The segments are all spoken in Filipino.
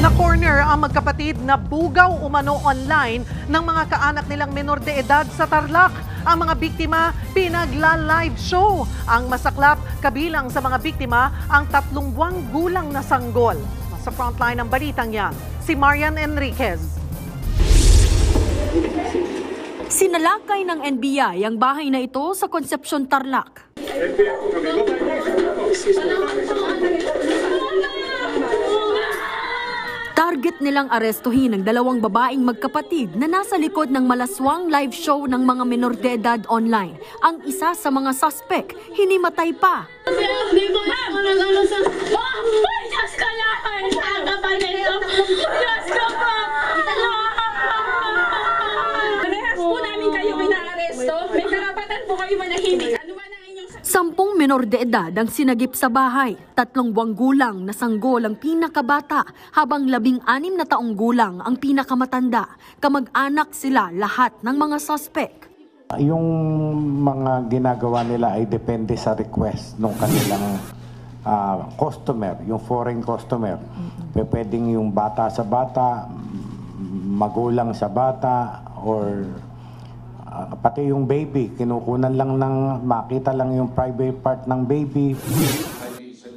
Na-corner ang magkapatid na bugaw umano online ng mga kaanak nilang menor de edad sa Tarlac. Ang mga biktima, pinagla-live show. Ang masaklap, kabilang sa mga biktima, ang 3 buwang gulang na sanggol. Sa frontline ng balitang yan, si Marian Enriquez. Sinalakay ng NBI ang bahay na ito sa Concepcion, Tarlac. Target nilang arestuhin ang 2 babaeng magkapatid na nasa likod ng malaswang live show ng mga menor de edad online. Ang isa sa mga suspect, hinimatay pa. Parehas po namin kayo inaaresto. May karapatan po kayo manahimik. 10 menor de edad ang sinagip sa bahay. 3 buwang gulang na sanggol ang pinakabata, habang 16 na taong gulang ang pinakamatanda. Kamag-anak sila lahat ng mga suspect. Yung mga ginagawa nila ay depende sa request ng kanilang customer, yung foreign customer. Pwedeng yung bata sa bata, magulang sa bata, or pati yung baby, kinukunan lang ng makita lang yung private part ng baby.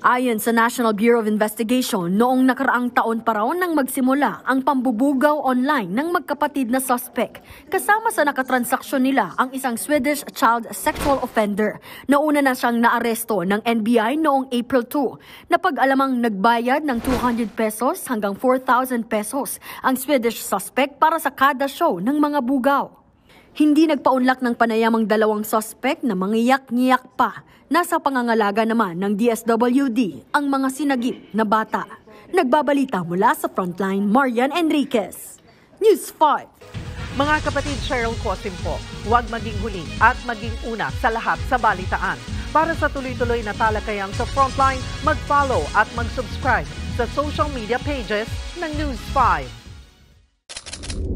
Ayon sa National Bureau of Investigation, noong nakaraang taon pa raw nang magsimula ang pambubugaw online ng magkapatid na suspect. Kasama sa nakatransaksyon nila ang isang Swedish child sexual offender. Nauna na siyang naaresto ng NBI noong April 2. Napag-alamang nagbayad ng 200 pesos hanggang 4,000 pesos ang Swedish suspect para sa kada show ng mga bugaw. Hindi nagpaunlak ng panayamang 2 suspect na mangiyak-ngiyak pa. Nasa pangangalaga naman ng DSWD ang mga sinagip na bata. Nagbabalita mula sa Frontline, Marian Enriquez, News 5. Mga kapatid, Cheryl Cosim po, huwag maging huli at maging una sa lahat sa balitaan. Para sa tuloy-tuloy na talakayan sa Frontline, mag-follow at mag-subscribe sa social media pages ng News 5.